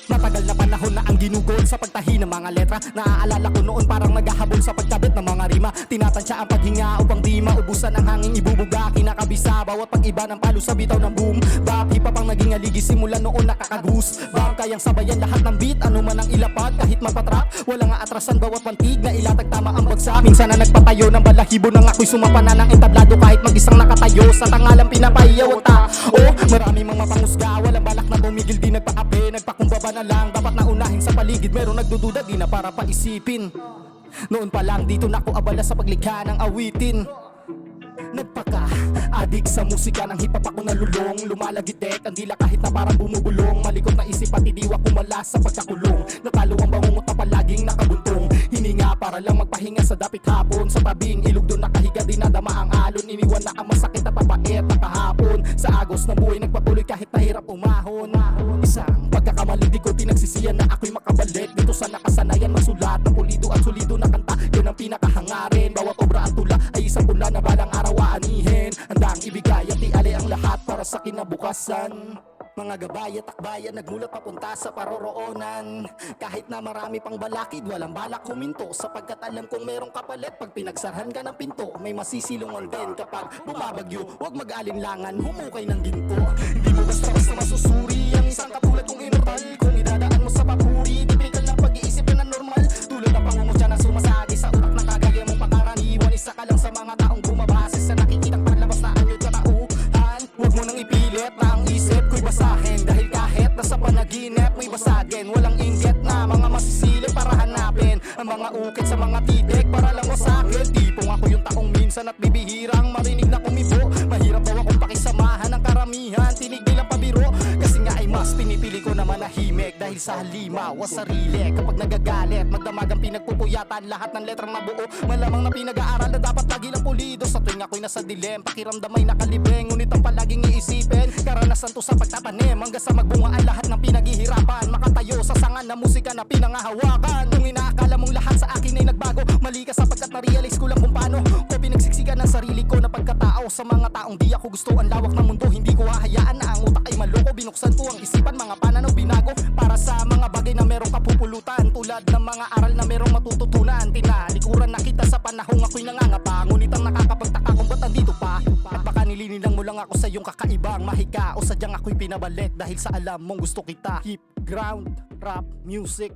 Matagal na panahon na ang ginugol sa pagtahi ng mga letra. Naaalala ko noon parang naghahabol sa pagkabit ng mga rima. Tinatansya ang paghinga upang di maubusan ang hangin ibubuga. Kinakabisa bawat pag-iba ng palo sa bitaw ng boom bap. Hip-hop ang naging aligi simula noon nakakagus bam. Kayang sabayan lahat ng beat ano man ang ilapag. Kahit mapatrap wala nga atrasan bawat pantig na ilatag tama ang bagsak. Minsan na nagpatayo ng balahibo nang ako'y sumapa na ng entablado. Kahit mag-isang nakatayo sa tangalang pinapahiyaw ang tao. Marami mga mapangusga walang balak na tumigil di nagpakape. Nagpakumbaba na lang dapat na unahin sa paligid. Meron nagdududa di na para paisipin. Noon pa lang dito na ako abala sa paglikha ng awitin. Nagpaka-adik sa musika ng hip-hop ako nalulong. Lumalagitek ang dila kahit na parang bumubulong. Malikot na isip at idiwa kumala sa pagkakulong. Natalo ang bangungot na palaging nakabuntong. Hininga para lang magpahinga sa dapit hapon. Sa tabing ilog doon nakahiga dinadama ang alon. Iniwan na ang masakit at papait na kahapon. Sa agos ng buhay nagpatuloy kahit nahirap umahon. Isang pagkakamali di ko pinagsisiyan na ako'y makabalik dito sa nakasanayan. Masulat ng pulido at solido na kanta. Yan ang pinakahangarin. Bawat obra at tula ay isang pula na balang araw aanihin. Handang ibigay at iali ang lahat para sa kinabukasan. Mga gabay at akbayan nagmulat papunta sa paroroonan. Kahit na marami pang balakid walang balak huminto. Sapagkat alam kong merong kapalit pag pinagsarhan ka ng pinto. May masisilungan din kapag bumabagyo. Huwag mag-alinlangan, humukay ng ginto. Hindi mo basta-basta masusuri ang isang katulad kong immortal. Kung idadaan mo sa papuri, tipikal na pag-iisip na normal. Tulad ng pangungutya na sumasagi sa utak na kagaya mong pakaraniwan. Isa ka lang sa mga taong bumabase sa nakikitang palabas na anyod katauhan. Huwag mo nang ipilit na ang isip ko'y basahin. Dahil kahit nasa panaginip mo'y basagin. Walang inggit na mga masisilip para hanapin ang mga ukit sa mga titik para lang wasakin. Tipong ako yung taong minsan at bibihirang marinig na kumibo. Mahirap daw akong pakisamahan ng karamihan. Tinig nilang pabiro kasi nga ay mas pinipili ko na manahimik. Dahil sa halimaw o sarili kapag nagagalit magdamagang pinagpupuyatan lahat ng letrang nabuo. Malamang na pinag-aaral na dapat lagi lang pulido. Sa tuwing ako'y nasa dilem pakiramdam ay nakalibeng. Ngunit ang palaging iisipin karanasan to sa pagtatanim hanggang sa magbunga ang lahat ng pinaghihirapan. Makatayo sa sangan na musika na pinangahawakan. Kung inaakala mong lahat sa akin ay nagbago, mali ka sapagkat na-realize ko lang kung paano ko pinagsiksikan ng sarili ko na pagkatao. Sa mga taong di ako gusto ang lawak ng mundo. Hindi ko hahayaan na ang utak ay maloko. Binuksan ko ang isipan, mga pananaw binago para sa mga bagay na merong kapupulutan. Tulad ng mga aral na merong matututunan. Tinalikuran na kita sa panahong ako'y nangangapa. Ngunit ang nakakapagtaka kung ba't andito pa. At baka nilinilang mo lang ako sa iyong kakaibang mahika. O sadyang ako'y pinabalik dahil sa alam mong gusto kita. Hip, ground, rap, music.